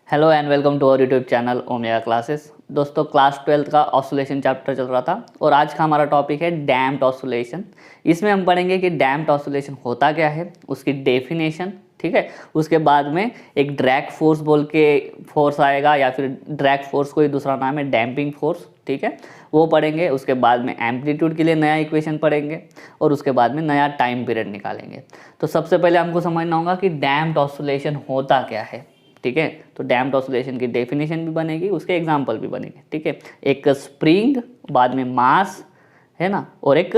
Hello and welcome to our YouTube channel Omega Classes. दोस्तों class 12 का oscillation chapter चल रहा था और आज का हमारा टॉपिक है डैम्प्ड ऑसिलेशन। इसमें हम पढ़ेंगे कि डैम्प्ड ऑसिलेशन होता क्या है, उसकी डेफिनेशन, ठीक है। उसके बाद में एक ड्रैग फोर्स बोल के फोर्स आएगा या फिर ड्रैग फोर्स कोई दूसरा नाम है डैम्पिंग फोर्स, ठीक है, वो पढ़ेंगे। उसके बाद में एम्पलीट्यूड के लिए नया इक्वेशन पढ़ेंगे और उसके बाद में नया टाइम पीरियड निकालेंगे। तो सबसे पहले हमको समझना होगा कि डैम्प्ड ऑसिलेशन होता क्या है, ठीक है। तो डैम्प्ड ऑसिलेशन की डेफिनेशन भी बनेगी, उसके एग्जांपल भी बनेंगे, ठीक है। एक स्प्रिंग, बाद में मास है ना, और एक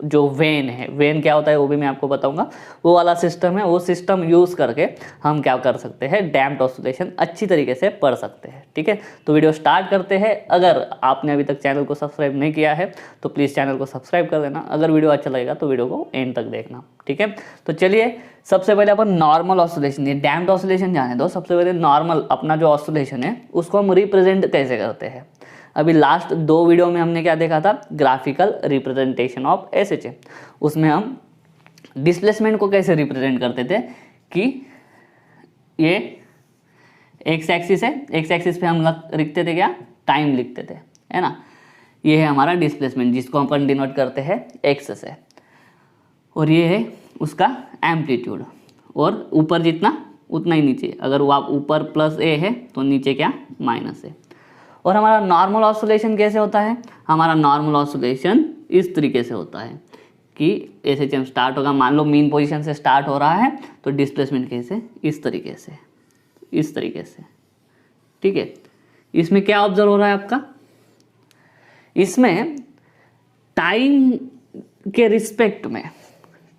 जो वेन है, वेन क्या होता है वो भी मैं आपको बताऊंगा। वो वाला सिस्टम है, वो सिस्टम यूज़ करके हम क्या कर सकते हैं, डैम्प्ड ऑसिलेशन अच्छी तरीके से पढ़ सकते हैं, ठीक है। तो वीडियो स्टार्ट करते हैं। अगर आपने अभी तक चैनल को सब्सक्राइब नहीं किया है तो प्लीज़ चैनल को सब्सक्राइब कर देना। अगर वीडियो अच्छा लगेगा तो वीडियो को एंड तक देखना, ठीक है। तो चलिए सबसे पहले अपन नॉर्मल ऑसिलेशन, ये डैम्प्ड ऑसिलेशन जाने दो। सबसे पहले नॉर्मल अपना जो ऑसिलेशन है उसको हम रिप्रेजेंट कैसे करते हैं। अभी लास्ट 2 वीडियो में हमने क्या देखा था, ग्राफिकल रिप्रेजेंटेशन ऑफ एसएचए। उसमें हम डिस्प्लेसमेंट को कैसे रिप्रेजेंट करते थे कि ये एक्स एक्सिस है, एक्स एक्सिस पे हम लिखते थे क्या, टाइम लिखते थे, है ना। ये है हमारा डिस्प्लेसमेंट जिसको अपन डिनोट करते हैं एक्स से, और ये है उसका एम्पलीट्यूड, और ऊपर जितना उतना ही नीचे। अगर वो आप ऊपर प्लस ए है तो नीचे क्या, माइनस है। और हमारा नॉर्मल ऑसिलेशन कैसे होता है, हमारा नॉर्मल ऑसिलेशन इस तरीके से होता है कि एसएचएम स्टार्ट होगा, मान लो मीन पोजीशन से स्टार्ट हो रहा है तो डिस्प्लेसमेंट कैसे, इस तरीके से, इस तरीके से, ठीक है। इसमें क्या ऑब्जर्व हो रहा है आपका, इसमें टाइम के रिस्पेक्ट में,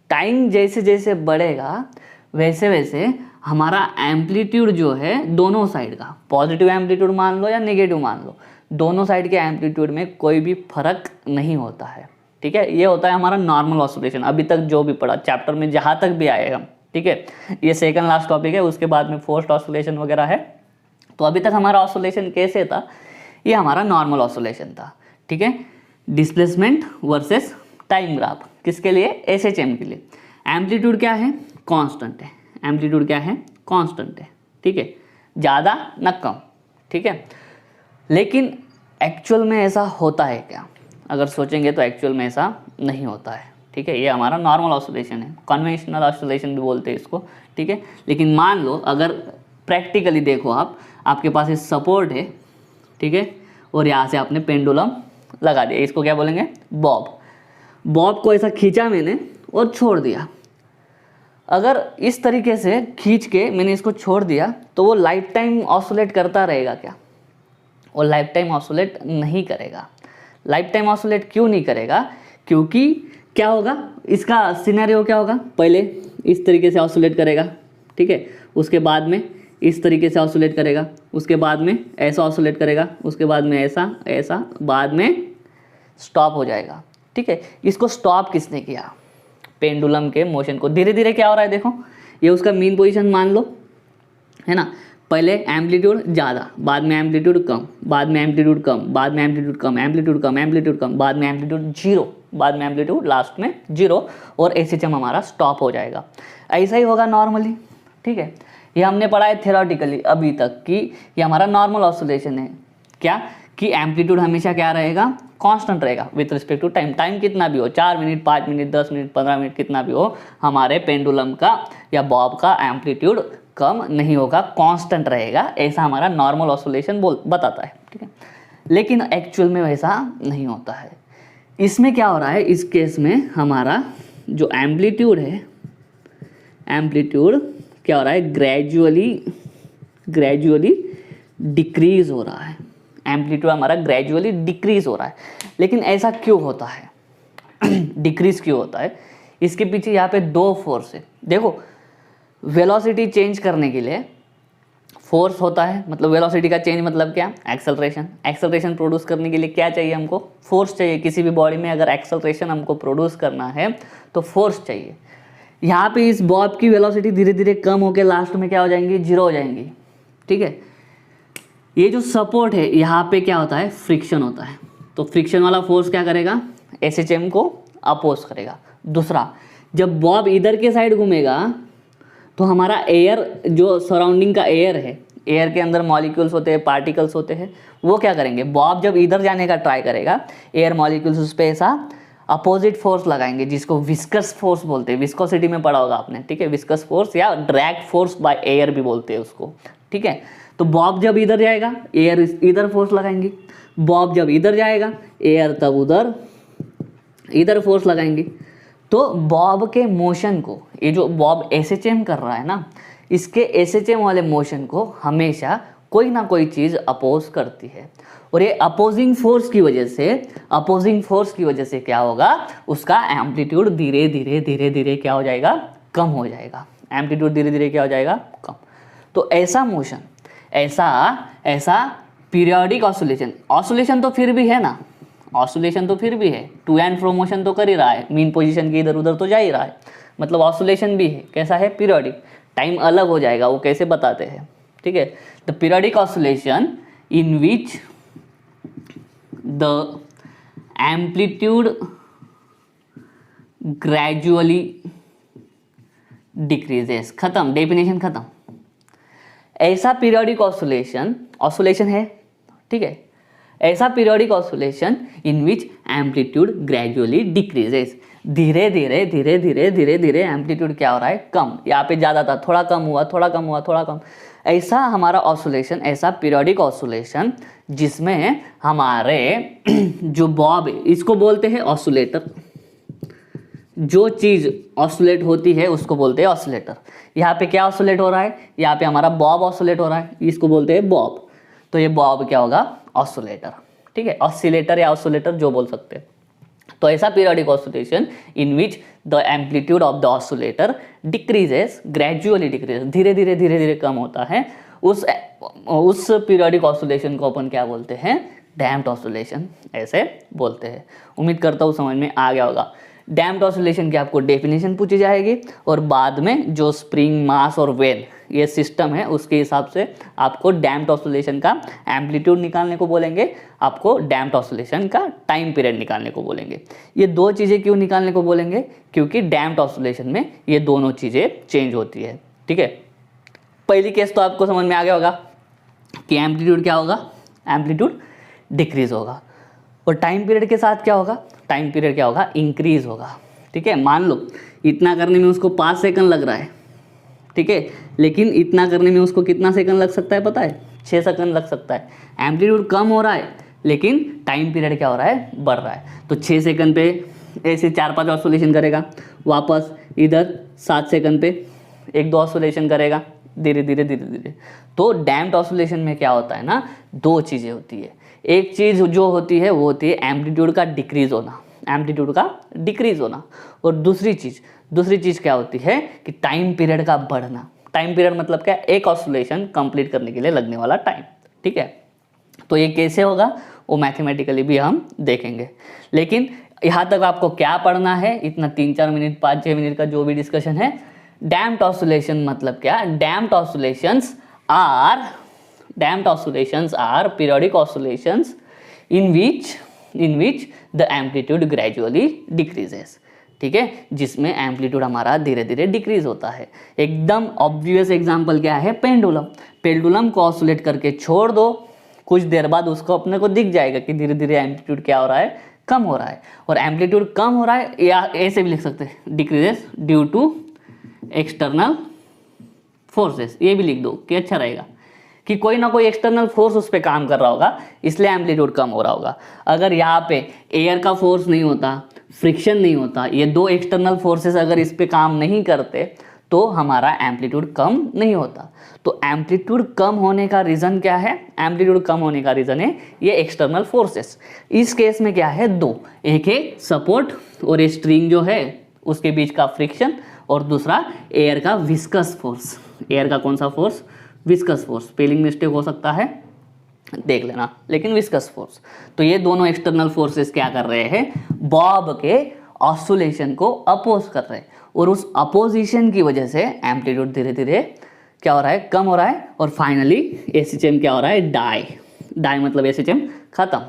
टाइम जैसे जैसे बढ़ेगा वैसे वैसे हमारा एम्पलीट्यूड जो है दोनों साइड का, पॉजिटिव एम्पलीट्यूड मान लो या नेगेटिव मान लो, दोनों साइड के एम्पलीट्यूड में कोई भी फर्क नहीं होता है, ठीक है। ये होता है हमारा नॉर्मल ऑसिलेशन। अभी तक जो भी पढ़ा चैप्टर में जहाँ तक भी आए हम, ठीक है, ये सेकंड लास्ट टॉपिक है, उसके बाद में फोर्स्ड ऑसिलेशन वगैरह है। तो अभी तक हमारा ऑसिलेशन कैसे था, ये हमारा नॉर्मल ऑसिलेशन था, ठीक है। डिस्प्लेसमेंट वर्सेस टाइम ग्राफ, किसके लिए, एसएचएम के लिए। एम्पलीट्यूड क्या है, कांस्टेंट है, एम्पलीट्यूड क्या है, कांस्टेंट है, ठीक है, ज़्यादा न कम, ठीक है। लेकिन एक्चुअल में ऐसा होता है क्या, अगर सोचेंगे तो एक्चुअल में ऐसा नहीं होता है, ठीक है। ये हमारा नॉर्मल ऑसिलेशन है, कन्वेंशनल ऑसिलेशन भी बोलते हैं इसको, ठीक है। लेकिन मान लो अगर प्रैक्टिकली देखो आप, आपके पास एक सपोर्ट है, ठीक है, और यहाँ से आपने पेंडुलम लगा दिया, इसको क्या बोलेंगे, बॉब। बॉब को ऐसा खींचा मैंने और छोड़ दिया। अगर इस तरीके से खींच के मैंने इसको छोड़ दिया तो वो लाइफ टाइम ऑसिलेट करता रहेगा क्या, वो लाइफ टाइम ऑसिलेट नहीं करेगा। लाइफ टाइम ऑसिलेट क्यों नहीं करेगा, क्योंकि क्या होगा, इसका सिनेरियो क्या होगा, पहले इस तरीके से ऑसिलेट करेगा, ठीक है, उसके बाद में इस तरीके से ऑसिलेट करेगा, उसके बाद में ऐसा ऑसिलेट करेगा, उसके बाद में ऐसा ऐसा, बाद में स्टॉप हो जाएगा, ठीक है। इसको स्टॉप किसने किया, पेंडुलम के मोशन को। धीरे धीरे क्या हो रहा है देखो, ये उसका मीन पोजीशन मान लो, है ना। पहले एम्पलीट्यूड ज़्यादा, बाद में एम्पलीट्यूड कम, बाद में एम्पलीट्यूड कम, बाद में एम्पलीट्यूड कम, एम्पलीट्यूड कम, एम्पलीट्यूड कम, बाद में एम्पलीट्यूड जीरो, बाद में एम्पलीट्यूड लास्ट में जीरो, और एसएचएम हमारा स्टॉप हो जाएगा। ऐसा ही होगा नॉर्मली, ठीक है। ये हमने पढ़ा है थ्योरेटिकली अभी तक कि ये हमारा नॉर्मल ऑसिलेशन है, क्या कि एम्पलीट्यूड हमेशा क्या रहेगा, कांस्टेंट रहेगा with respect to time. Time कितना भी हो, 4 मिनट, 5 मिनट, 10 मिनट, 15 मिनट, कितना भी हो, हमारे पेंडुलम का या बॉब का एम्पलीट्यूड कम नहीं होगा, कांस्टेंट रहेगा। ऐसा हमारा नॉर्मल ऑसिलेशन बताता है, ठीक है। लेकिन एक्चुअल में वैसा नहीं होता है। इसमें क्या हो रहा है, इस केस में हमारा जो एम्पलीट्यूड है, एम्पलीट्यूड क्या हो रहा है, ग्रेजुअली डिक्रीज हो रहा है। एम्पलीट्यूड हमारा ग्रेजुअली डिक्रीज हो रहा है। लेकिन ऐसा क्यों होता है डिक्रीज क्यों होता है, इसके पीछे यहाँ पे 2 फोर्स है। देखो, वेलोसिटी चेंज करने के लिए फोर्स होता है, मतलब वेलोसिटी का चेंज मतलब क्या, एक्सेलरेशन। एक्सेलरेशन प्रोड्यूस करने के लिए क्या चाहिए, हमको फोर्स चाहिए। किसी भी बॉडी में अगर एक्सेलरेशन हमको प्रोड्यूस करना है तो फोर्स चाहिए। यहाँ पे इस बॉब की वेलोसिटी धीरे धीरे कम होकर लास्ट में क्या हो जाएंगी, जीरो हो जाएंगी, ठीक है। ये जो सपोर्ट है, यहाँ पे क्या होता है, फ्रिक्शन होता है। तो फ्रिक्शन वाला फोर्स क्या करेगा, एसएचएम को अपोज करेगा। दूसरा, जब बॉब इधर के साइड घूमेगा तो हमारा एयर, जो सराउंडिंग का एयर है, एयर के अंदर मॉलिक्यूल्स होते हैं, पार्टिकल्स होते हैं, वो क्या करेंगे, बॉब जब इधर जाने का ट्राई करेगा, एयर मॉलिक्यूल्स उस पर ऐसा अपोजिट फोर्स लगाएंगे, जिसको विस्कस फोर्स बोलते हैं। विस्कोसिटी में पढ़ा होगा आपने, ठीक है, विस्कस फोर्स या ड्रैग फोर्स बाय एयर भी बोलते हैं उसको, ठीक है। तो बॉब जब इधर जाएगा, एयर इधर फोर्स लगाएंगे, बॉब जब इधर जाएगा, एयर तब उधर इधर फोर्स लगाएंगे। तो बॉब के मोशन को, ये जो बॉब एसएचएम कर रहा है ना, इसके एसएचएम वाले मोशन को हमेशा कोई ना कोई चीज़ अपोज करती है, और ये अपोजिंग फोर्स की वजह से क्या होगा, उसका एम्पलीट्यूड धीरे धीरे क्या हो जाएगा, कम हो जाएगा। एम्पलीट्यूड धीरे धीरे क्या हो जाएगा, कम। तो ऐसा मोशन, ऐसा पीरियोडिक ऑसिलेशन तो फिर भी है ना, ऑसिलेशन तो फिर भी है, टू एंड फ्रो मोशन तो कर ही रहा है, मीन पोजीशन के इधर उधर तो जा ही रहा है, मतलब ऑसिलेशन भी है। कैसा है, पीरियोडिक। टाइम अलग हो जाएगा, वो कैसे बताते हैं, ठीक है। The periodic oscillation in which the amplitude gradually decreases. खत्म, डेफिनेशन खत्म। ऐसा पीरियोडिक ऑसिलेशन है, ठीक है, ऐसा periodic oscillation in which amplitude gradually decreases. धीरे धीरे एम्पलीट्यूड क्या हो रहा है, कम। यहाँ पे ज़्यादा था, थोड़ा कम हुआ। ऐसा हमारा ऑसिलेशन, ऐसा पीरियोडिक ऑसिलेशन जिसमें हमारे जो बॉब है, इसको बोलते हैं ऑसिलेटर। जो चीज़ ऑसिलेट होती है उसको बोलते हैं ऑसिलेटर। यहाँ पे क्या ऑसिलेट हो रहा है, यहाँ पे हमारा बॉब ऑसिलेट हो रहा है, इसको बोलते हैं बॉब। तो ये बॉब क्या होगा, ऑसिलेटर, ठीक है, ऑसिलेटर या ऑसिलेटर जो बोल सकते हैं। तो ऐसा periodic oscillation in which the amplitude of the oscillator decreases, gradually decreases, धीरे धीरे कम होता है, उस पीरियोडिक ऑसिलेशन को अपन क्या बोलते हैं, डैम्प्ड ऑसिलेशन ऐसे बोलते हैं। उम्मीद करता हूँ समझ में आ गया होगा। डैम्प्ड ऑसिलेशन की आपको डेफिनेशन पूछी जाएगी, और बाद में जो स्प्रिंग, मास और वेल ये सिस्टम है, उसके हिसाब से आपको डैम्प्ड ऑसिलेशन का एम्पलीट्यूड निकालने को बोलेंगे, आपको डैम्प्ड ऑसिलेशन का टाइम पीरियड निकालने को बोलेंगे। ये दो चीज़ें क्यों निकालने को बोलेंगे, क्योंकि डैम्प्ड ऑसिलेशन में ये दोनों चीज़ें चेंज होती है, ठीक है। पहली केस तो आपको समझ में आ गया होगा कि एम्पलीट्यूड क्या होगा, एम्पलीट्यूड डिक्रीज होगा, और टाइम पीरियड के साथ क्या होगा, टाइम पीरियड क्या होगा, इंक्रीज होगा, ठीक है। मान लो इतना करने में उसको 5 सेकंड लग रहा है, ठीक है, लेकिन इतना करने में उसको कितना सेकंड लग सकता है पता है, 6 सेकंड लग सकता है। एम्पलीट्यूड कम हो रहा है लेकिन टाइम पीरियड क्या हो रहा है, बढ़ रहा है। तो 6 सेकंड पे ऐसे 4-5 ऑसिलेशन करेगा, वापस इधर 7 सेकंड पे 1-2 ऑसिलेशन करेगा, धीरे धीरे। तो डैम्प्ड ऑसिलेशन में क्या होता है ना, दो चीज़ें होती है। एक चीज़ जो होती है वो होती है एम्पलीट्यूड का डिक्रीज होना, और दूसरी चीज़ क्या होती है कि टाइम पीरियड का बढ़ना। टाइम पीरियड मतलब क्या, एक ऑसिलेशन कंप्लीट करने के लिए लगने वाला टाइम, ठीक है। तो ये कैसे होगा वो मैथमेटिकली भी हम देखेंगे, लेकिन यहाँ तक आपको क्या पढ़ना है, इतना 3-4 मिनट 5-6 मिनट का जो भी डिस्कशन है। डैम्प्ड ऑसिलेशन मतलब क्या, damped oscillations are periodic oscillations in which the amplitude gradually decreases, ठीक है, जिसमें एम्पलीट्यूड हमारा धीरे धीरे डिक्रीज होता है। एकदम ऑब्वियस एग्जांपल क्या है, पेंडुलम को ऑसिलेट करके छोड़ दो, कुछ देर बाद उसको अपने को दिख जाएगा कि धीरे धीरे एम्पलीट्यूड क्या हो रहा है, कम हो रहा है। और एम्पलीट्यूड कम हो रहा है, या ऐसे भी लिख सकते हैं, decreases due to external forces, ये भी लिख दो कि अच्छा रहेगा, कि कोई ना कोई एक्सटर्नल फोर्स उस पर काम कर रहा होगा, इसलिए एम्पलीट्यूड कम हो रहा होगा। अगर यहाँ पे एयर का फोर्स नहीं होता, फ्रिक्शन नहीं होता, ये दो एक्सटर्नल फोर्सेस अगर इस पे काम नहीं करते, तो हमारा एम्पलीट्यूड कम नहीं होता। तो एम्पलीट्यूड कम होने का रीज़न क्या है, एम्पलीट्यूड कम होने का रीज़न है ये एक्सटर्नल फोर्सेस। इस केस में क्या है, दो, एक है सपोर्ट और ये स्ट्रिंग जो है उसके बीच का फ्रिक्शन, और दूसरा एयर का विस्कस फोर्स। एयर का कौन सा force, viscous force, spelling mistake हो सकता है, देख लेना, लेकिन विस्कस फोर्स। तो ये दोनों एक्सटर्नल फोर्सेस क्या कर रहे हैं, बॉब के ऑसिलेशन को अपोज कर रहे हैं, और उस अपोजिशन की वजह से एम्पलीट्यूड धीरे धीरे क्या हो रहा है, कम हो रहा है, और फाइनली एसएचएम क्या हो रहा है, डाई मतलब एसएचएम खत्म,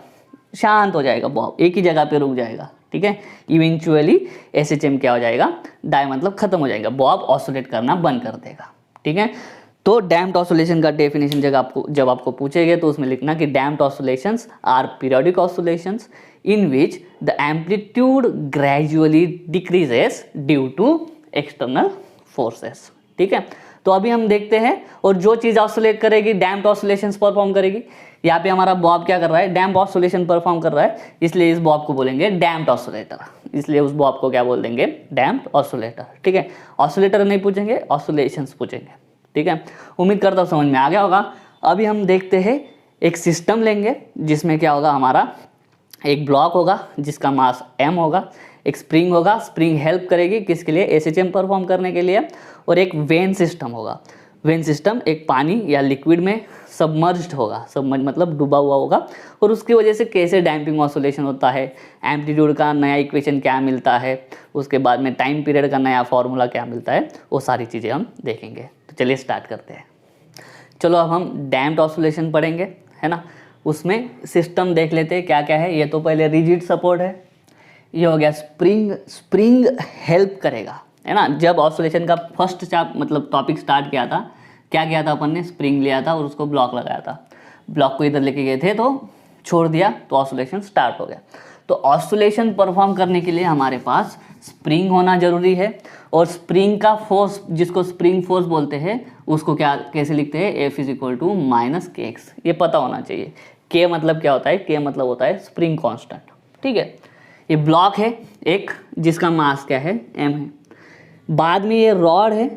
शांत हो जाएगा, बॉब एक ही जगह पे रुक जाएगा, ठीक है। इवेंचुअली एसएचएम क्या हो जाएगा, डाई मतलब खत्म हो जाएगा, बॉब ऑसिलेट करना बंद कर देगा, ठीक है। तो डैम्प्ड ऑसिलेशन का डेफिनेशन जब आपको पूछेंगे तो उसमें लिखना कि damped oscillations are periodic oscillations in which the amplitude gradually decreases due to external forces. ठीक है, तो अभी हम देखते हैं, और जो चीज़ ऑसिलेट करेगी डैम्प्ड ऑसिलेशंस परफॉर्म करेगी। यहाँ पे हमारा बॉब क्या कर रहा है, डैम्प्ड ऑसिलेशन परफॉर्म कर रहा है, इसलिए इस बॉब को बोलेंगे डैम्प्ड ऑसिलेटर, इसलिए उस बॉब को क्या बोल देंगे, डैम्प्ड ऑसिलेटर। ठीक है, ऑसिलेटर नहीं पूछेंगे, ऑसिलेशंस पूछेंगे। ठीक है, उम्मीद करता हूँ समझ में आ गया होगा। अभी हम देखते हैं, एक सिस्टम लेंगे जिसमें क्या होगा, हमारा एक ब्लॉक होगा जिसका मास m होगा, एक स्प्रिंग होगा, स्प्रिंग हेल्प करेगी किसके लिए, एसएचएम परफॉर्म करने के लिए, और एक वेन सिस्टम होगा। वेन सिस्टम एक पानी या लिक्विड में सबमर्ज्ड होगा, सबमर्ज मतलब डूबा हुआ होगा, और उसकी वजह से कैसे डैम्पिंग ऑसिलेशन होता है, एम्पलीट्यूड का नया इक्वेशन क्या मिलता है, उसके बाद में टाइम पीरियड का नया फॉर्मूला क्या मिलता है, वो सारी चीज़ें हम देखेंगे। तो चलिए स्टार्ट करते हैं। चलो अब हम डैम्प्ड ऑसिलेशन पढ़ेंगे, है ना। उसमें सिस्टम देख लेते हैं क्या क्या है। ये तो पहले रिजिड सपोर्ट है, ये हो गया स्प्रिंग, स्प्रिंग हेल्प करेगा, है ना। जब ऑसिलेशन का फर्स्ट मतलब टॉपिक स्टार्ट किया था, क्या किया था अपन ने, स्प्रिंग लिया था और उसको ब्लॉक लगाया था, ब्लॉक को इधर लेके गए थे तो छोड़ दिया तो ऑसिलेशन स्टार्ट हो गया। तो ऑसिलेशन परफॉर्म करने के लिए हमारे पास स्प्रिंग होना जरूरी है, और स्प्रिंग का फोर्स जिसको स्प्रिंग फोर्स बोलते हैं उसको क्या कैसे लिखते हैं, F = -kx। ये पता होना चाहिए। K मतलब क्या होता है, K मतलब होता है स्प्रिंग कांस्टेंट। ठीक है, ये ब्लॉक है एक जिसका मास क्या है, m है। बाद में ये रॉड है,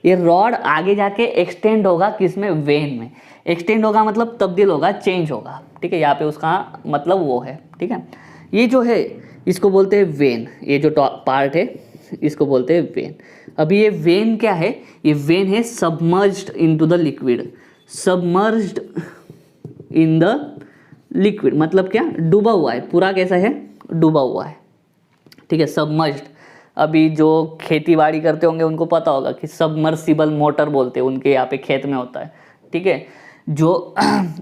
ये रॉड आगे जाके एक्सटेंड होगा किसमें, वेन में। एक्सटेंड होगा मतलब तब्दील होगा, चेंज होगा। ठीक है, यहाँ पे उसका मतलब वो है। ठीक है, ये जो है इसको बोलते हैं वेन, ये जो पार्ट है इसको बोलते हैं वेन। अभी ये वेन क्या है, ये वेन है submerged into the liquid, submerged in the liquid मतलब क्या, डूबा हुआ है, पूरा कैसा है, डूबा हुआ है। ठीक है, सबमर्ज्ड। अभी जो खेती बाड़ी करते होंगे उनको पता होगा कि सबमर्सिबल मोटर बोलते हैं, उनके यहाँ पे खेत में होता है। ठीक है, जो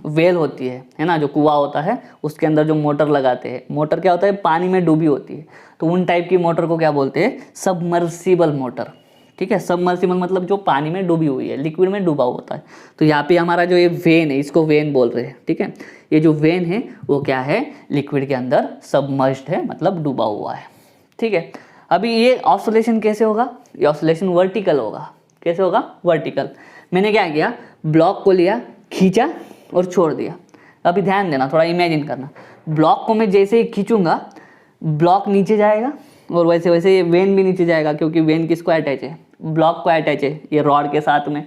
वेल होती है ना, जो कुआं होता है उसके अंदर जो मोटर लगाते हैं, मोटर क्या होता है, पानी में डूबी होती है, तो उन टाइप की मोटर को क्या बोलते हैं, सबमर्सिबल मोटर। ठीक है, सबमर्सिबल मतलब जो पानी में डूबी हुई है, लिक्विड में डूबा होता है। तो यहाँ पे हमारा जो ये वेन है इसको वेन बोल रहे हैं। ठीक है, ये जो वेन है वो क्या है, लिक्विड के अंदर सबमर्ज्ड है मतलब डूबा हुआ है। ठीक है, अभी ये ऑसिलेशन कैसे होगा, ये ऑसिलेशन वर्टिकल होगा। कैसे होगा, वर्टिकल। मैंने क्या किया, ब्लॉक को लिया, खींचा और छोड़ दिया। अभी ध्यान देना, थोड़ा इमेजिन करना, ब्लॉक को मैं जैसे ही खींचूंगा ब्लॉक नीचे जाएगा, और वैसे वैसे ये वेन भी नीचे जाएगा, क्योंकि वेन किसको अटैच है, ब्लॉक को अटैच है, ये रॉड के साथ में।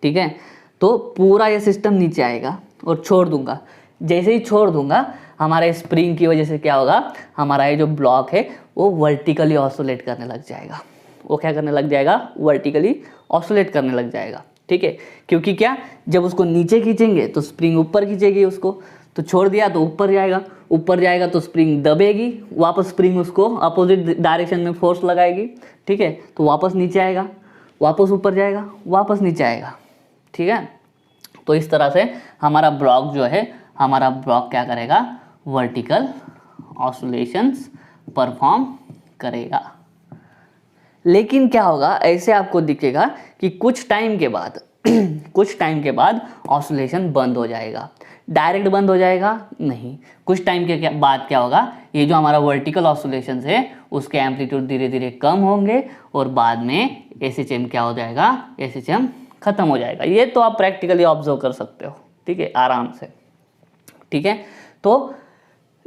ठीक है, तो पूरा ये सिस्टम नीचे आएगा और छोड़ दूंगा। जैसे ही छोड़ दूंगा हमारे स्प्रिंग की वजह से क्या होगा, हमारा ये जो ब्लॉक है वो वर्टिकली ऑसिलेट करने लग जाएगा। वो क्या करने लग जाएगा, वर्टिकली ऑसिलेट करने लग जाएगा। ठीक है, क्योंकि क्या, जब उसको नीचे खींचेंगे तो स्प्रिंग ऊपर खींचेगी उसको, तो छोड़ दिया तो ऊपर जाएगा, ऊपर जाएगा तो स्प्रिंग दबेगी, वापस स्प्रिंग उसको अपोजिट डायरेक्शन में फोर्स लगाएगी। ठीक है, तो वापस नीचे आएगा, वापस ऊपर जाएगा, वापस नीचे आएगा। ठीक है, तो इस तरह से हमारा ब्लॉक जो है, हमारा ब्लॉक क्या करेगा, वर्टिकल ऑसिलेशंस परफॉर्म करेगा। लेकिन क्या होगा, ऐसे आपको दिखेगा कि कुछ टाइम के बाद कुछ टाइम के बाद ऑसिलेशन बंद हो जाएगा। डायरेक्ट बंद हो जाएगा नहीं, कुछ टाइम के बाद क्या होगा, ये जो हमारा वर्टिकल ऑसिलेशंस है उसके एम्पलीट्यूड धीरे धीरे कम होंगे, और बाद में एसएचएम क्या हो जाएगा, एसएचएम खत्म हो जाएगा। ये तो आप प्रैक्टिकली ऑब्जर्व कर सकते हो। ठीक है, आराम से। ठीक है, तो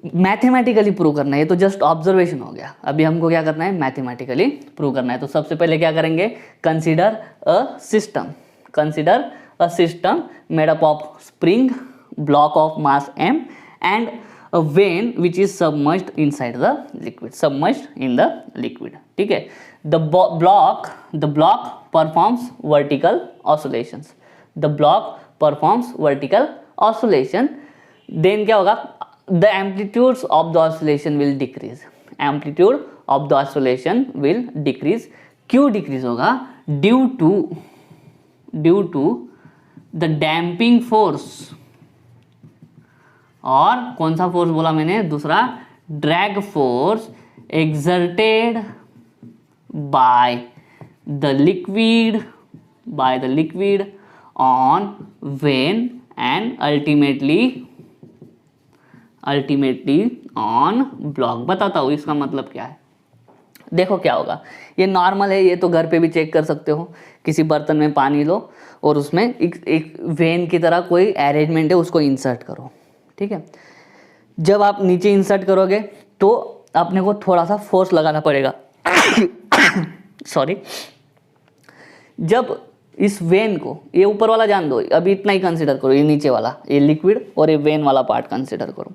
मैथमेटिकली प्रूव करना है, ये तो जस्ट ऑब्जर्वेशन हो गया। अभी हमको क्या करना है, मैथमेटिकली प्रूव करना है। तो सबसे पहले क्या करेंगे, consider a system, consider a system made up of spring, block of mass m and a vein which is submerged inside the liquid, submerged in the liquid. ठीक है, the block performs vertical oscillations, the block performs vertical oscillation, then क्या होगा, the amplitudes of the oscillation will decrease, amplitude of the oscillation will decrease। क्यों decrease होगा, due to the damping force, और कौन सा force बोला मैंने, दूसरा drag force exerted by the liquid by the liquid on vein and ultimately on block। बताता हूँ इसका मतलब क्या है। देखो क्या होगा, ये नॉर्मल है, ये तो घर पे भी चेक कर सकते हो। किसी बर्तन में पानी लो और उसमें एक वेन की तरह कोई अरेंजमेंट है, उसको इंसर्ट करो, ठीक है। जब आप नीचे इंसर्ट करोगे तो अपने को थोड़ा सा फोर्स लगाना पड़ेगा सॉरी। जब इस वेन को, ये ऊपर वाला जान दो, अभी इतना ही कंसिडर करो, ये नीचे वाला, ये लिक्विड और ये वेन वाला पार्ट कंसिडर करो,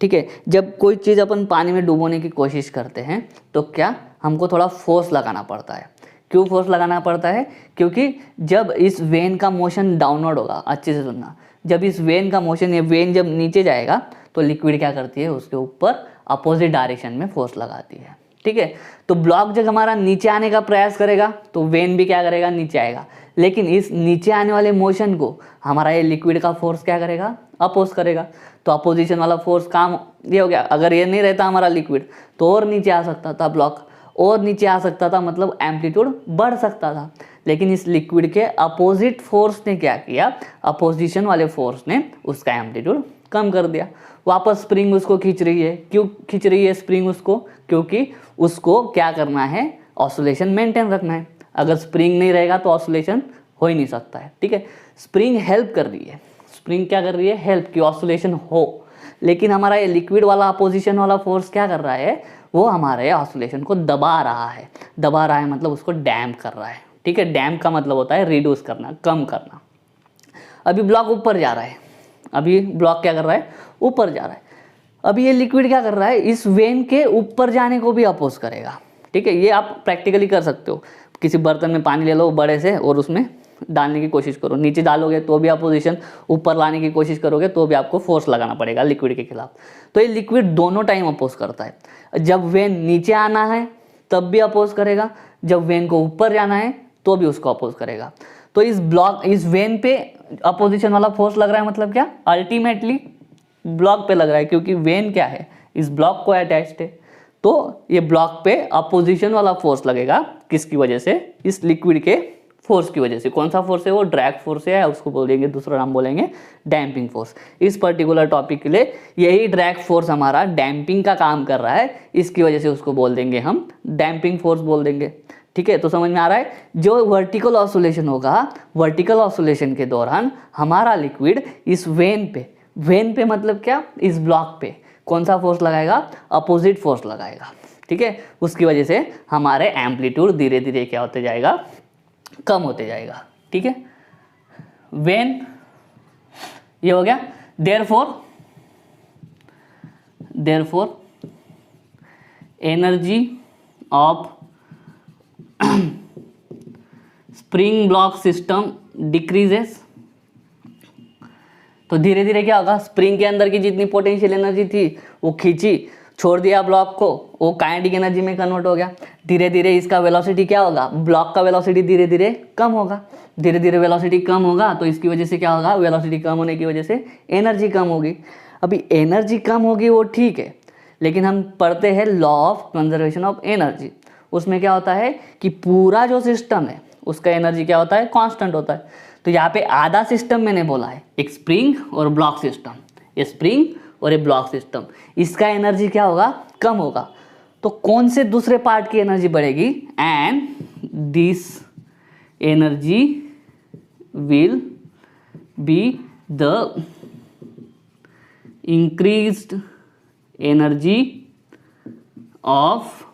ठीक है। जब कोई चीज़ अपन पानी में डुबोने की कोशिश करते हैं तो क्या हमको थोड़ा फोर्स लगाना पड़ता है। क्यों फोर्स लगाना पड़ता है? क्योंकि जब इस वेन का मोशन डाउनवर्ड होगा, अच्छे से सुनना, जब इस वेन का मोशन, ये वेन जब नीचे जाएगा तो लिक्विड क्या करती है, उसके ऊपर अपोजिट डायरेक्शन में फोर्स लगाती है, ठीक है। तो ब्लॉक जब हमारा नीचे आने का प्रयास करेगा तो वेन भी क्या करेगा, नीचे आएगा। लेकिन इस नीचे आने वाले मोशन को हमारा ये लिक्विड का फोर्स क्या करेगा, अपोज करेगा। तो अपोजिशन वाला फोर्स काम ये हो गया। अगर ये नहीं रहता हमारा लिक्विड तो और नीचे आ सकता था ब्लॉक, और नीचे आ सकता था, मतलब एम्पलीट्यूड बढ़ सकता था। लेकिन इस लिक्विड के अपोजिट फोर्स ने क्या किया, अपोजिशन वाले फोर्स ने उसका एम्पलीट्यूड कम कर दिया। वापस स्प्रिंग उसको खींच रही है। क्यों खींच रही है स्प्रिंग उसको? क्योंकि उसको क्या करना है, ऑसिलेशन मेंटेन रखना है। अगर स्प्रिंग नहीं रहेगा तो ऑसिलेशन हो ही नहीं सकता है, ठीक है। स्प्रिंग हेल्प कर रही है, स्प्रिंग क्या कर रही है, हेल्प की ऑसिलेशन हो। लेकिन हमारा ये लिक्विड वाला अपोजिशन वाला फोर्स क्या कर रहा है, वो हमारे ऑसिलेशन को दबा रहा है। दबा रहा है मतलब उसको डैम्प कर रहा है, ठीक है। डैम्प का मतलब होता है रिड्यूस करना, कम करना। अभी ब्लॉक ऊपर जा रहा है, अभी ब्लॉक क्या कर रहा है, ऊपर जा रहा है। अभी ये लिक्विड क्या कर रहा है, इस वेन के ऊपर जाने को भी अपोज करेगा, ठीक है। ये आप प्रैक्टिकली कर सकते हो। किसी बर्तन में पानी ले लो बड़े से और उसमें डालने की कोशिश करो, नीचे डालोगे तो भी अपोजिशन, ऊपर लाने की कोशिश करोगे तो भी आपको फोर्स लगाना पड़ेगा लिक्विड के खिलाफ। तो ये लिक्विड दोनों टाइम अपोज करता है। जब वेन नीचे आना है तब भी अपोज करेगा, जब वेन को ऊपर जाना है तो भी उसको अपोज करेगा। तो इस ब्लॉक, इस वेन पे अपोजिशन वाला फोर्स लग रहा है, मतलब क्या, अल्टीमेटली ब्लॉक पे लग रहा है, क्योंकि वेन क्या है, इस ब्लॉक को अटैच्ड है। तो ये ब्लॉक पे अपोजिशन वाला फोर्स लगेगा, किसकी वजह से, इस लिक्विड के फोर्स की वजह से। कौन सा फोर्स है वो, ड्रैग फोर्स है, उसको बोलेंगे, दूसरा नाम बोलेंगे डैम्पिंग फोर्स। इस पर्टिकुलर टॉपिक के लिए यही ड्रैग फोर्स हमारा डैम्पिंग का काम कर रहा है, इसकी वजह से उसको बोल देंगे हम डैम्पिंग फोर्स बोल देंगे, ठीक है। तो समझ में आ रहा है। जो वर्टिकल ऑसिलेशन होगा, वर्टिकल ऑसिलेशन के दौरान हमारा लिक्विड इस वेन पे मतलब क्या, इस ब्लॉक पे कौन सा फोर्स लगाएगा, अपोजिट फोर्स लगाएगा, ठीक है। उसकी वजह से हमारे एम्पलीट्यूड धीरे धीरे क्या होते जाएगा, कम होते जाएगा, ठीक है। वेन ये हो गया। Therefore energy of spring block system decreases. तो धीरे धीरे क्या होगा, स्प्रिंग के अंदर की जितनी पोटेंशियल एनर्जी थी वो खींची, छोड़ दिया ब्लॉक को, वो काइनेटिक एनर्जी में कन्वर्ट हो गया। धीरे धीरे इसका वेलोसिटी क्या होगा, ब्लॉक का वेलोसिटी धीरे धीरे कम होगा। धीरे धीरे वेलोसिटी कम होगा तो इसकी वजह से क्या होगा, वेलोसिटी कम होने की वजह से एनर्जी कम होगी। अभी एनर्जी कम होगी वो ठीक है, लेकिन हम पढ़ते हैं law of conservation of energy. उसमें क्या होता है कि पूरा जो सिस्टम है उसका एनर्जी क्या होता है, कांस्टेंट होता है। तो यहाँ पे आधा सिस्टम मैंने बोला है, एक स्प्रिंग और ब्लॉक सिस्टम, ये स्प्रिंग और ये ब्लॉक सिस्टम, इसका एनर्जी क्या होगा, कम होगा। तो कौन से दूसरे पार्ट की एनर्जी बढ़ेगी, and this energy will be the increased energy of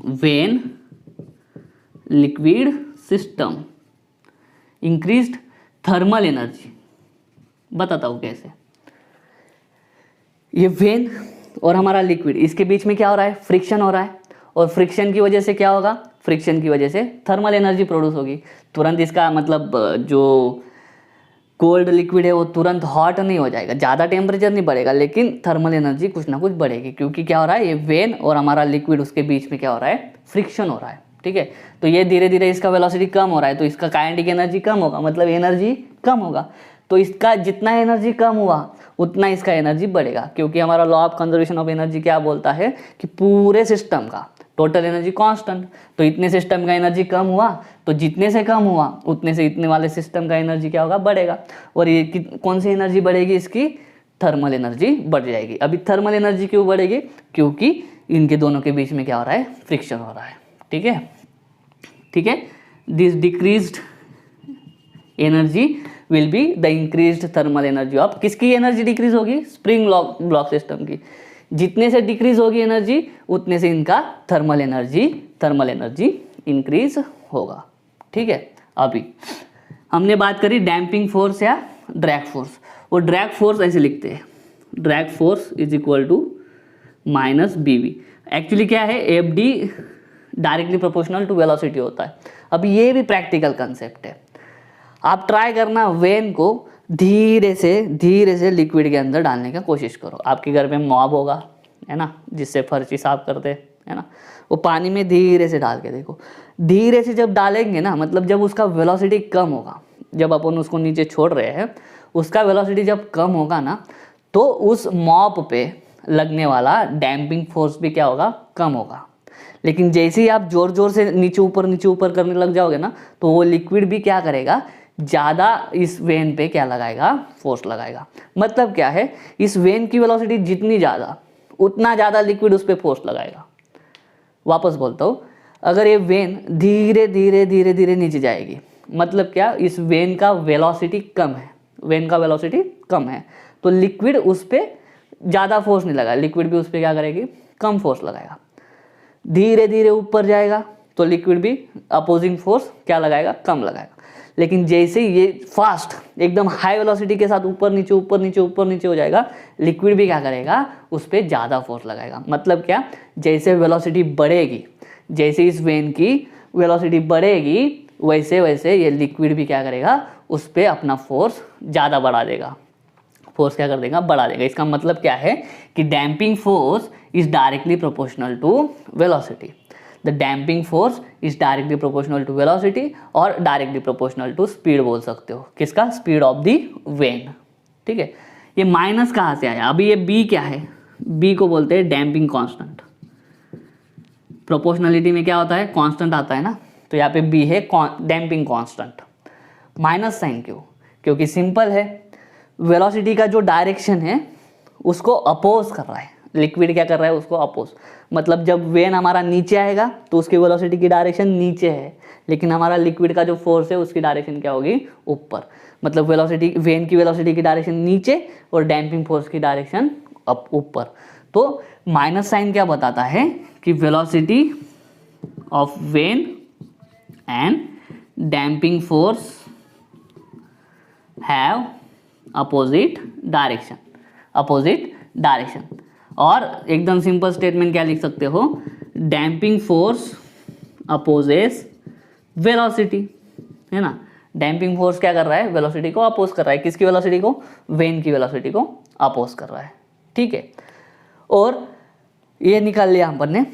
when liquid system, increased thermal energy. बताता हूँ कैसे। ये वेन और हमारा लिक्विड, इसके बीच में क्या हो रहा है, फ्रिक्शन हो रहा है, और फ्रिक्शन की वजह से क्या होगा, फ्रिक्शन की वजह से थर्मल एनर्जी प्रोड्यूस होगी। तुरंत इसका मतलब जो कोल्ड लिक्विड है वो तुरंत हॉट नहीं हो जाएगा, ज़्यादा टेम्परेचर नहीं बढ़ेगा, लेकिन थर्मल एनर्जी कुछ ना कुछ बढ़ेगी, क्योंकि क्या हो रहा है, ये वेन और हमारा लिक्विड, उसके बीच में क्या हो रहा है, फ्रिक्शन हो रहा है, ठीक है। तो ये धीरे धीरे इसका वेलोसिटी कम हो रहा है, तो इसका काइनेटिक एनर्जी कम होगा, मतलब एनर्जी कम होगा। तो इसका जितना एनर्जी कम हुआ उतना इसका एनर्जी बढ़ेगा, क्योंकि हमारा law of conservation of energy क्या बोलता है कि पूरे सिस्टम का टोटल एनर्जी कांस्टेंट। तो इतने सिस्टम का एनर्जी कम हुआ, तो जितने से कम हुआ उतने से इतने वाले सिस्टम का एनर्जी क्या होगा, बढ़ेगा। और ये कौन सी एनर्जी बढ़ेगी, इसकी थर्मल एनर्जी बढ़ जाएगी। अभी थर्मल एनर्जी क्यों बढ़ेगी, क्योंकि इनके दोनों के बीच में क्या हो रहा है, फ्रिक्शन हो रहा है। ठीक है, ठीक है। This decreased energy will be the increased thermal energy of, किसकी एनर्जी डिक्रीज होगी, स्प्रिंग ब्लॉक सिस्टम की। जितने से डिक्रीज होगी एनर्जी उतने से इनका थर्मल एनर्जी इंक्रीज होगा। ठीक है, अभी हमने बात करी डैम्पिंग फोर्स या ड्रैग फोर्स। वो ड्रैग फोर्स ऐसे लिखते हैं, drag force is equal to minus BV। Actually क्या है, FD directly proportional to velocity होता है। अब ये भी प्रैक्टिकल कंसेप्ट है। आप ट्राई करना, वेन को धीरे से लिक्विड के अंदर डालने का कोशिश करो। आपके घर में मॉब होगा, है ना, जिससे फर्शी साफ करते है ना, वो पानी में धीरे से डाल के देखो। धीरे से जब डालेंगे ना, मतलब जब उसका वेलोसिटी कम होगा, जब अपन उसको नीचे छोड़ रहे हैं, उसका वेलोसिटी जब कम होगा ना, तो उस मॉप पे लगने वाला डैम्पिंग फोर्स भी क्या होगा, कम होगा। लेकिन जैसे ही आप जोर से नीचे ऊपर करने लग जाओगे ना, तो वो लिक्विड भी क्या करेगा, ज़्यादा इस वेन पे क्या लगाएगा, फोर्स लगाएगा। मतलब क्या है, इस वेन की वेलोसिटी जितनी ज़्यादा, उतना ज़्यादा लिक्विड उस पर फोर्स लगाएगा। वापस बोलता हूँ, अगर ये वेन धीरे धीरे नीचे जाएगी, मतलब क्या, इस वेन का वेलोसिटी कम है, तो लिक्विड उस पर ज़्यादा फोर्स नहीं लगाएगा, लिक्विड भी उस पर क्या करेगी, कम फोर्स लगाएगा। धीरे धीरे ऊपर जाएगा तो लिक्विड भी अपोजिंग फोर्स क्या लगाएगा, कम लगाएगा। लेकिन जैसे ये फास्ट एकदम हाई वेलोसिटी के साथ ऊपर नीचे हो जाएगा, लिक्विड भी क्या करेगा, उस पर ज़्यादा फोर्स लगाएगा। मतलब क्या, जैसे वेलोसिटी बढ़ेगी, जैसे इस वेन की वेलोसिटी बढ़ेगी, वैसे ये लिक्विड भी क्या करेगा, उस पर अपना फोर्स ज़्यादा बढ़ा देगा, फोर्स क्या कर देगा, बढ़ा देगा। इसका मतलब क्या है कि damping force is directly proportional to velocity. The damping force is directly proportional to velocity और डायरेक्टली प्रोपोर्शनल टू स्पीड बोल सकते हो, किसका, स्पीड ऑफ द वेन। ठीक है, ये माइनस कहाँ से आया, अभी ये B क्या है, B को बोलते हैं डैम्पिंग कांस्टेंट। प्रोपोर्शनलिटी में क्या होता है, कांस्टेंट आता है ना, तो यहाँ पे B है डैम्पिंग कांस्टेंट। माइनस साइन क्यों, क्योंकि सिंपल है, वेलोसिटी का जो डायरेक्शन है उसको अपोज कर रहा है, लिक्विड क्या कर रहा है, उसको अपोज। मतलब जब वेन हमारा नीचे आएगा तो उसकी वेलोसिटी की डायरेक्शन नीचे है, लेकिन हमारा लिक्विड का जो फोर्स है उसकी डायरेक्शन क्या होगी, ऊपर। मतलब वेलोसिटी, वेन की वेलोसिटी की डायरेक्शन नीचे और डैम्पिंग फोर्स की डायरेक्शन अप ऊपर। तो माइनस साइन क्या बताता है कि velocity of when and damping force have opposite direction. और एकदम सिंपल स्टेटमेंट क्या लिख सकते हो, डैम्पिंग फोर्स अपोजेस वेलोसिटी, है ना। डैम्पिंग फोर्स क्या कर रहा है, वेलोसिटी को अपोज कर रहा है, किसकी वेलोसिटी को, वेन की वेलोसिटी को अपोज कर रहा है। ठीक है, और ये निकाल लिया अपन ने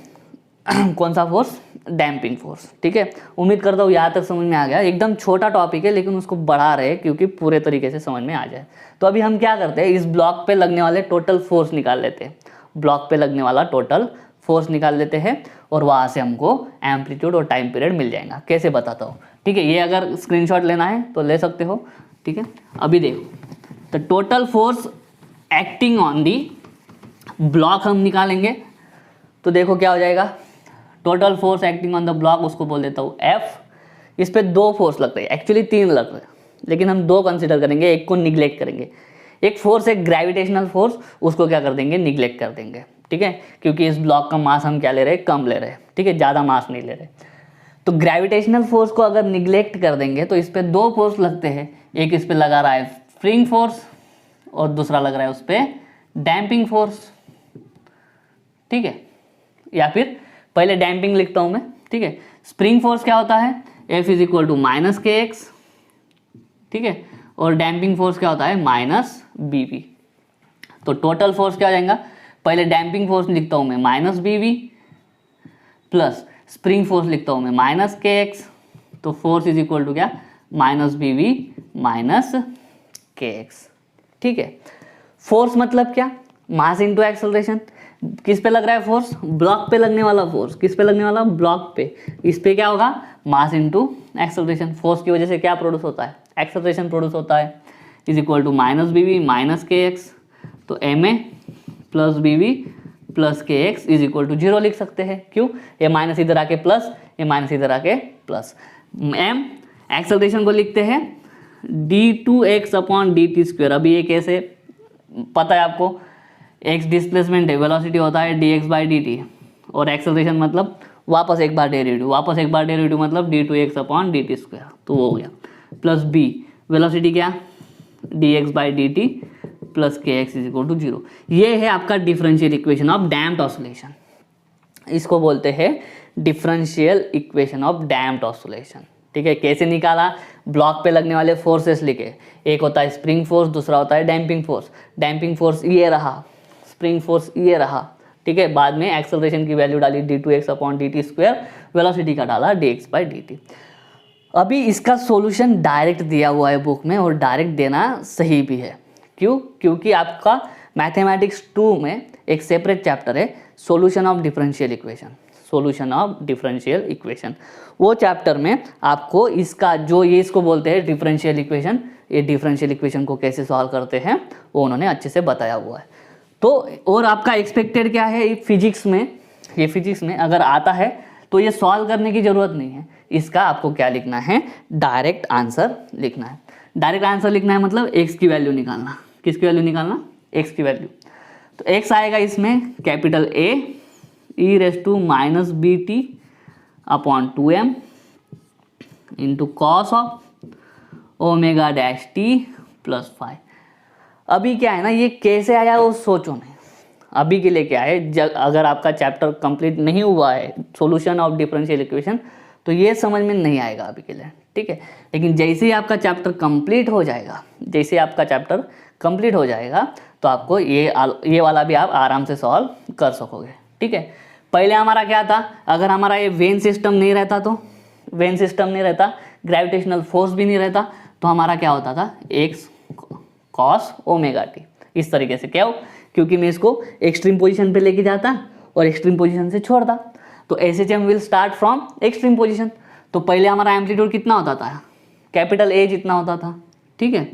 कौन सा फोर्स, डैम्पिंग फोर्स। ठीक है, उम्मीद करता हूँ यहाँ तक समझ में आ गया। एकदम छोटा टॉपिक है लेकिन उसको बढ़ा रहे हैं क्योंकि पूरे तरीके से समझ में आ जाए। तो अभी हम क्या करते हैं, इस ब्लॉक पे लगने वाले टोटल फोर्स निकाल लेते हैं, ब्लॉक पे लगने वाला टोटल फोर्स निकाल लेते हैं और वहाँ से हमको एम्पलीट्यूड और टाइम पीरियड मिल जाएगा। कैसे बताता हूँ, ठीक है, ये अगर स्क्रीनशॉट लेना है तो ले सकते हो। ठीक है, अभी देखो, तो total force acting on the block हम निकालेंगे, तो देखो क्या हो जाएगा, total force acting on the block, उसको बोल देता हूँ F। इस पे 2 फोर्स लगते हैं, एक्चुअली 3 लग रहे हैं, लेकिन हम 2 कंसिडर करेंगे, एक को निगलेक्ट करेंगे। एक फोर्स है ग्रेविटेशनल फोर्स, उसको क्या कर देंगे, निगलेक्ट कर देंगे। ठीक है, क्योंकि इस ब्लॉक का मास हम क्या ले रहे हैं, कम ले रहे हैं। ठीक है, ज़्यादा मास नहीं ले रहे। तो ग्रेविटेशनल फोर्स को अगर निगलेक्ट कर देंगे तो इस पर 2 फोर्स लगते हैं, एक इस पर लगा रहा है स्प्रिंग फोर्स और दूसरा लग रहा है उस पर डैम्पिंग फोर्स। ठीक है, या फिर पहले डैम्पिंग लिखता हूं मैं। ठीक है, स्प्रिंग फोर्स क्या होता है, F is equal to -kx। ठीक है, और डैम्पिंग फोर्स क्या होता है, -BV। तो टोटल फोर्स क्या हो जाएगा, पहले डैम्पिंग फोर्स लिखता हूं मैं -BV प्लस स्प्रिंग फोर्स लिखता हूं मैं -kx। तो फोर्स इज इक्वल टू क्या, -BV -kx। ठीक है, फोर्स मतलब क्या, मास इंटू एक्सेलरेशन। किस पे लग रहा है फोर्स? ब्लॉक पे लगने वाला फोर्स। किस पे लगने वाला? ब्लॉक पे। इस पे क्या होगा? Mass into acceleration. फोर्स की वजह से क्या प्रोड्यूस होता है? एक्सेलरेशन प्रोड्यूस होता है। Is equal to minus B V minus K X, तो M A plus B V plus K X is equal to 0 लिख सकते हैं। क्यों? ये माइनस इधर आके प्लस, ये माइनस इधर आके प्लस। एम एक्सेलरेशन को लिखते हैं d2x अपॉन dt स्क्वायर। अभी ये कैसे पता है आपको? x डिस्प्लेसमेंट है, वेलोसिटी होता है dx बाई dt, और एक्सेलरेशन मतलब वापस एक बार डेरिवेटिव, वापस एक बार डेरिवेटिव मतलब d2x अपॉन dt स्क्वायर, तो वो हो गया। प्लस b वेलोसिटी क्या? dx by dt plus K X is equal to 0। ये है आपका differential equation of damped oscillation. इसको बोलते हैं differential equation of damped oscillation. ठीक है, कैसे निकाला? ब्लॉक पे लगने वाले फोर्सेस लिखे। एक होता है स्प्रिंग फोर्स, दूसरा होता है डैम्पिंग फोर्स। डैम्पिंग फोर्स ये रहा, स्प्रिंग फोर्स ये रहा। ठीक है, बाद में एक्सेलरेशन की वैल्यू डाली d2x upon dt square, velocity का डाला dx बाई dt। अभी इसका सॉल्यूशन डायरेक्ट दिया हुआ है बुक में, और डायरेक्ट देना सही भी है। क्यों? क्योंकि आपका मैथमेटिक्स 2 में एक सेपरेट चैप्टर है solution of differential equation, solution of differential equation. वो चैप्टर में आपको इसका जो ये इसको बोलते हैं डिफरेंशियल इक्वेशन, ये डिफरेंशियल इक्वेशन को कैसे सॉल्व करते हैं वो उन्होंने अच्छे से बताया हुआ है। तो और आपका एक्सपेक्टेड क्या है? फिजिक्स में, ये फिजिक्स में अगर आता है तो ये सॉल्व करने की ज़रूरत नहीं है। इसका आपको क्या लिखना है? डायरेक्ट आंसर लिखना है। डायरेक्ट आंसर लिखना है मतलब एक्स की वैल्यू निकालना। किसकी वैल्यू निकालना? एक्स की वैल्यू। तो एक्स आएगा इसमें capital A E raise to minus B T upon 2m into cos of omega dash T plus 5। अभी क्या है ना, ये कैसे आया वो सोचो नहीं। अभी के लिए क्या है, अगर आपका चैप्टर कंप्लीट नहीं हुआ है सॉल्यूशन ऑफ डिफरेंशियल इक्वेशन, तो ये समझ में नहीं आएगा अभी के लिए। ठीक है, लेकिन जैसे ही आपका चैप्टर कंप्लीट हो जाएगा, जैसे आपका चैप्टर कंप्लीट हो जाएगा तो आपको ये वाला भी आप आराम से सॉल्व कर सकोगे। ठीक है, पहले हमारा क्या था? अगर हमारा ये वेन सिस्टम नहीं रहता, तो वेन सिस्टम नहीं रहता, ग्रेविटेशनल फोर्स भी नहीं रहता, तो हमारा क्या होता था? X cos omega T. इस तरीके से क्या हो, क्योंकि मैं इसको एक्सट्रीम पोजीशन पे लेके जाता और एक्सट्रीम पोजीशन से छोड़ता, तो SHM will start from extreme position. तो पहले हमारा एम्पलीट्यूड कितना होता था? कैपिटल ए जितना होता था। ठीक है,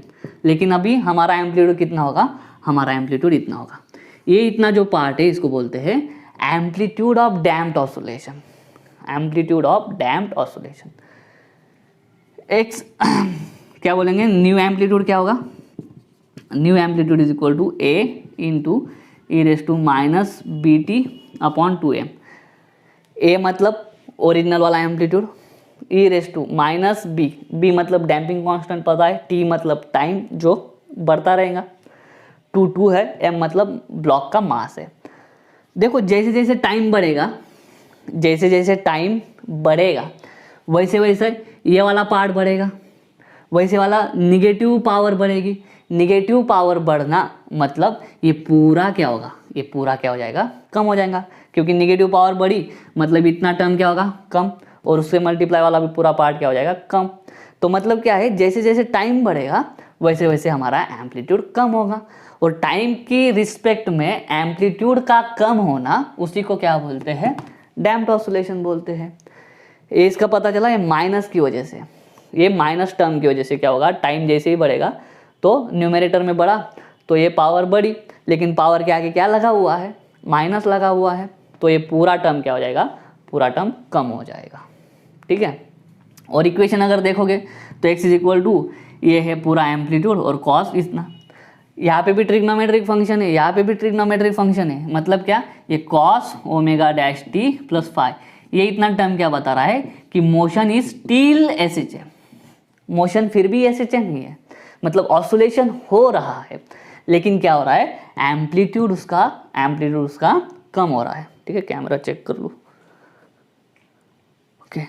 लेकिन अभी हमारा एम्पलीट्यूड कितना होगा? हमारा एम्पलीट्यूड इतना होगा। ये इतना जो पार्ट है इसको बोलते हैं amplitude of damped oscillation. Amplitude of damped oscillation. X क्या बोलेंगे? न्यू एम्पलीट्यूड क्या होगा? New amplitude is equal to A into E raise to minus B T upon 2m। A मतलब ओरिजिनल वाला amplitude, E raise to minus B, B मतलब damping constant पता है, T मतलब टाइम जो बढ़ता रहेगा, 2 है, एम मतलब ब्लॉक का मास है। देखो जैसे जैसे टाइम बढ़ेगा, जैसे जैसे टाइम बढ़ेगा वैसे वैसे ये वाला पार्ट बढ़ेगा, वैसे वाला निगेटिव पावर बढ़ेगी। निगेटिव पावर बढ़ना मतलब ये पूरा क्या होगा? ये पूरा क्या हो जाएगा? कम हो जाएगा, क्योंकि निगेटिव पावर बढ़ी मतलब इतना टर्म क्या होगा? कम, और उससे मल्टीप्लाई वाला भी पूरा पार्ट क्या हो जाएगा? कम। तो मतलब क्या है, जैसे जैसे टाइम बढ़ेगा वैसे वैसे हमारा एम्पलीट्यूड कम होगा, और टाइम की रिस्पेक्ट में एम्पलीट्यूड का कम होना उसी को क्या बोलते हैं? डैम्प्ड ऑसिलेशन बोलते हैं। ये इसका पता चला, ये माइनस की वजह से, ये माइनस टर्म की वजह से क्या होगा? टाइम जैसे ही बढ़ेगा तो न्यूमरेटर में बढ़ा तो ये पावर बढ़ी, लेकिन पावर के आगे क्या लगा हुआ है? माइनस लगा हुआ है, तो ये पूरा टर्म क्या हो जाएगा? पूरा टर्म कम हो जाएगा। ठीक है, और इक्वेशन अगर देखोगे तो x इज इक्वल टू ये है पूरा एम्पलीट्यूड और कॉस इतना, यहाँ पे भी ट्रिग्नोमेट्रिक फंक्शन है, यहाँ पे भी ट्रिग्नोमेट्रिक फंक्शन है। मतलब क्या? ये cos omega dash T plus 5, ये इतना टर्म क्या बता रहा है कि motion is still SHM। Motion फिर भी SHM ही है, मतलब ऑसिलेशन हो रहा है, लेकिन क्या हो रहा है? एम्पलीट्यूड उसका कम हो रहा है। ठीक है, कैमरा चेक कर लो। ओके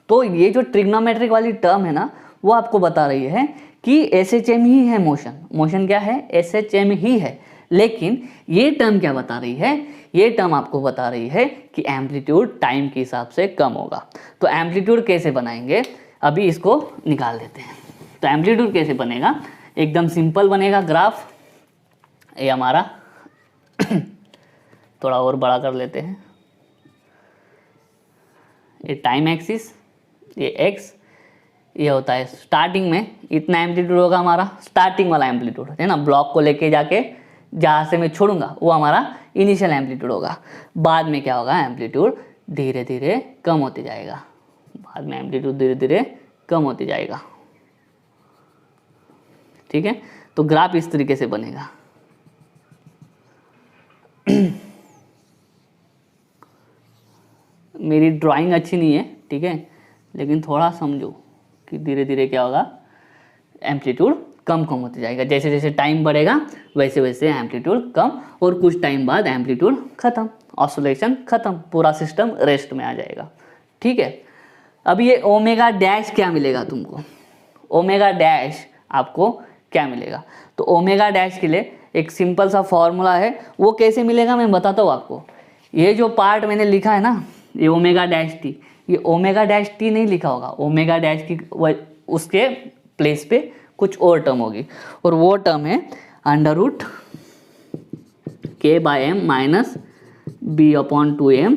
तो ये जो ट्रिग्नोमेट्रिक वाली टर्म है ना, वो आपको बता रही है कि SHM ही है मोशन। मोशन क्या है? SHM ही है, लेकिन ये टर्म क्या बता रही है? ये टर्म आपको बता रही है कि एम्पलीट्यूड टाइम के हिसाब से कम होगा। तो एम्पलीट्यूड कैसे बनाएंगे? अभी इसको निकाल देते हैं। तो एम्पलीट्यूड कैसे बनेगा? एकदम सिंपल बनेगा ग्राफ। ये हमारा थोड़ा और बड़ा कर लेते हैं। ये टाइम एक्सिस, ये एक्स, ये होता है स्टार्टिंग में इतना एम्पलीट्यूड होगा हमारा, स्टार्टिंग वाला एम्पलीट्यूड है ना, ब्लॉक को लेके जाके जहाँ से मैं छोड़ूंगा वो हमारा इनिशियल एम्पलीट्यूड होगा। बाद में क्या होगा, एम्पलीट्यूड धीरे धीरे कम होते जाएगा, बाद में एम्पलीट्यूड धीरे धीरे कम होते जाएगा। ठीक है, तो ग्राफ इस तरीके से बनेगा। मेरी ड्राइंग अच्छी नहीं है, ठीक है, लेकिन थोड़ा समझो कि धीरे धीरे क्या होगा, एम्पलीट्यूड कम कम होते जाएगा। जैसे जैसे टाइम बढ़ेगा वैसे वैसे एम्पलीट्यूड कम, और कुछ टाइम बाद एम्पलीट्यूड खत्म, ऑसिलेशन खत्म, पूरा सिस्टम रेस्ट में आ जाएगा। ठीक है, अब ये ओमेगा डैश क्या मिलेगा तुमको, ओमेगा डैश आपको क्या मिलेगा, तो ओमेगा डैश के लिए एक सिंपल सा फॉर्मूला है, वो कैसे मिलेगा मैं बताता हूँ आपको। ये जो पार्ट मैंने लिखा है ना, ये ओमेगा डैश टी, ये ओमेगा डैश टी नहीं लिखा होगा, ओमेगा डैश की उसके प्लेस पे कुछ और टर्म होगी, और वो टर्म है under root K by M minus B upon 2m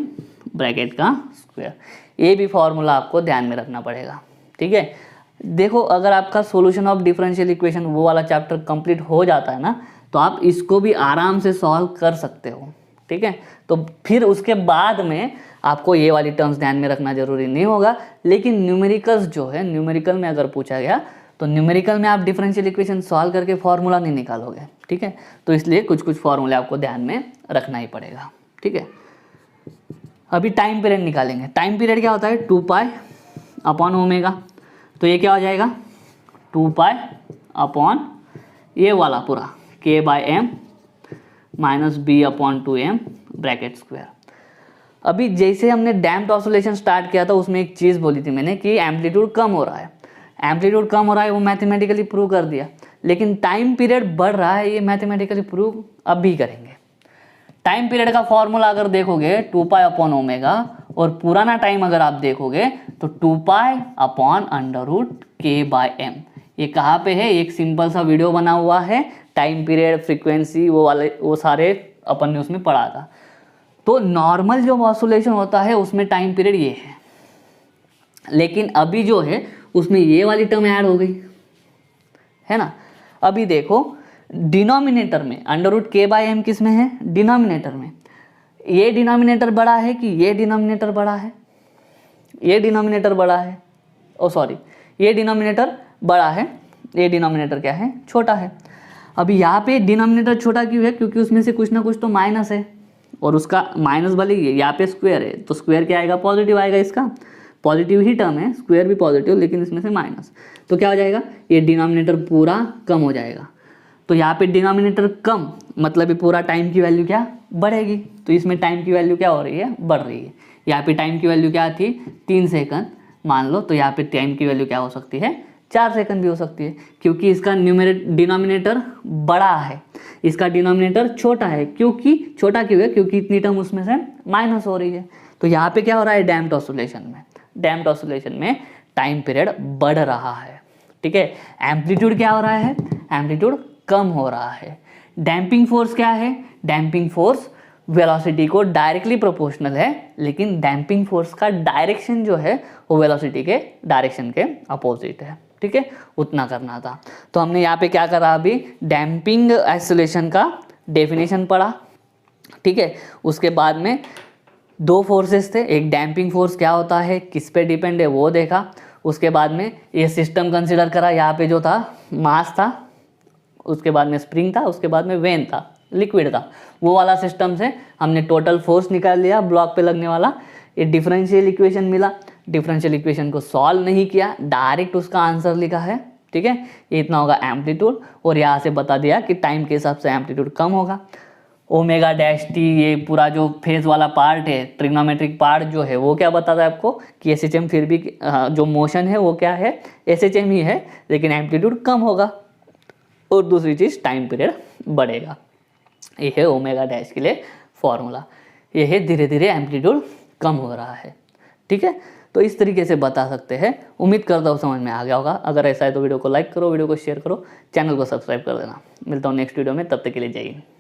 bracket का स्क्वायर। ये भी फॉर्मूला आपको ध्यान में रखना पड़ेगा। ठीक है, देखो अगर आपका सॉल्यूशन ऑफ डिफरेंशियल इक्वेशन वो वाला चैप्टर कंप्लीट हो जाता है ना, तो आप इसको भी आराम से सॉल्व कर सकते हो। ठीक है, तो फिर उसके बाद में आपको ये वाली टर्म्स ध्यान में रखना जरूरी नहीं होगा, लेकिन न्यूमेरिकल्स जो है, न्यूमेरिकल में अगर पूछा गया तो न्यूमेरिकल में आप डिफरेंशियल इक्वेशन सॉल्व करके फॉर्मूला नहीं निकालोगे। ठीक है, तो इसलिए कुछ कुछ फॉर्मूले आपको ध्यान में रखना ही पड़ेगा। ठीक है, अभी टाइम पीरियड निकालेंगे। टाइम पीरियड क्या होता है, 2π अपॉन ओमेगा, तो ये क्या हो जाएगा 2π अपॉन ये वाला पूरा k by M minus B upon 2m bracket square. अभी जैसे हमने डैम्प्ड ऑसिलेशन स्टार्ट किया था उसमें एक चीज़ बोली थी मैंने कि एम्पलीट्यूड कम हो रहा है, एम्पलीट्यूड कम हो रहा है वो मैथमेटिकली प्रूव कर दिया, लेकिन टाइम पीरियड बढ़ रहा है ये मैथमेटिकली प्रूव अब भी करेंगे। टाइम पीरियड का फॉर्मूला अगर देखोगे 2π अपॉन ओमेगा, और पुराना टाइम अगर आप देखोगे तो 2π upon under root K by M. ये कहाँ पे है, एक सिंपल सा वीडियो बना हुआ है, टाइम पीरियड फ्रीक्वेंसी वो वाले वो सारे अपन ने उसमें पढ़ा था। तो नॉर्मल जो ऑसिलेशन होता है उसमें टाइम पीरियड ये है, लेकिन अभी जो है उसमें ये वाली टर्म ऐड हो गई है ना। अभी देखो डिनोमिनेटर में under root K by M किस में है, डिनोमिनेटर में। ये डिनोमिनेटर बड़ा है कि ये डिनोमिनेटर बड़ा है, ये डिनोमिनेटर बड़ा है, ओ सॉरी ये डिनोमिनेटर बड़ा है, ये डिनोमिनेटर क्या है, छोटा है। अभी यहाँ पे डिनोमिनेटर छोटा क्यों है, क्योंकि उसमें से कुछ ना कुछ तो माइनस है, और उसका माइनस भले ही यहाँ पे स्क्वायर है तो स्क्वायर क्या आएगा, पॉजिटिव आएगा, इसका पॉजिटिव ही टर्म है, स्क्वायर भी पॉजिटिव लेकिन इसमें से माइनस, तो क्या हो जाएगा, ये डिनोमिनेटर पूरा कम हो जाएगा। तो यहाँ पे डिनोमिनेटर कम मतलब ये पूरा टाइम की वैल्यू क्या बढ़ेगी, तो इसमें टाइम की वैल्यू क्या हो रही है, बढ़ रही है। यहाँ पे टाइम की वैल्यू क्या थी 3 सेकंड मान लो, तो यहाँ पे टाइम की वैल्यू क्या हो सकती है 4 सेकंड भी हो सकती है, क्योंकि इसका डिनोमिनेटर बड़ा है, इसका डिनोमिनेटर छोटा है। क्योंकि छोटा क्यों है, क्योंकि इतनी टर्म उसमें से माइनस हो रही है। तो यहाँ पे क्या हो रहा है, डैम्प्ड ऑसिलेशन में, डैम्प्ड ऑसिलेशन में टाइम पीरियड बढ़ रहा है। ठीक है, एम्पलीट्यूड क्या हो रहा है, एम्पलीट्यूड कम हो रहा है। डैम्पिंग फोर्स क्या है, डैम्पिंग फोर्स वेलोसिटी को डायरेक्टली प्रोपोर्शनल है, लेकिन डैम्पिंग फोर्स का डायरेक्शन जो है वो वेलोसिटी के डायरेक्शन के अपोजिट है। ठीक है, उतना करना था। तो हमने यहाँ पे क्या करा, अभी डैम्पिंग आइसोलेशन का डेफिनेशन पढ़ा। ठीक है, उसके बाद में 2 फोर्सेस थे, एक डैम्पिंग फोर्स क्या होता है, किस पे डिपेंड है वो देखा। उसके बाद में ये सिस्टम कंसिडर करा, यहाँ पे जो था मास था, उसके बाद में स्प्रिंग था, उसके बाद में वेन था, लिक्विड था, वो वाला सिस्टम से हमने टोटल फोर्स निकाल लिया ब्लॉक पे लगने वाला। ये डिफरेंशियल इक्वेशन मिला, डिफरेंशियल इक्वेशन को सॉल्व नहीं किया, डायरेक्ट उसका आंसर लिखा है। ठीक है, ये इतना होगा एम्पलीट्यूड, और यहाँ से बता दिया कि टाइम के हिसाब से एम्पलीट्यूड कम होगा। ओमेगा डैश टी, ये पूरा जो फेज वाला पार्ट है, ट्रिग्नोमेट्रिक पार्ट जो है, वो क्या बताता है आपको कि एसएचएम फिर भी जो मोशन है वो क्या है, एसएचएम ही है, लेकिन एम्पलीट्यूड कम होगा। और दूसरी चीज़ टाइम पीरियड बढ़ेगा। ये है ओमेगा डैश के लिए फॉर्मूला। ये है धीरे धीरे एम्पलीट्यूड कम हो रहा है। ठीक है, तो इस तरीके से बता सकते हैं। उम्मीद करता हूँ समझ में आ गया होगा। अगर ऐसा है तो वीडियो को लाइक करो, वीडियो को शेयर करो, चैनल को सब्सक्राइब कर देना। मिलता हूँ नेक्स्ट वीडियो में, तब तक के लिए जय हिंद।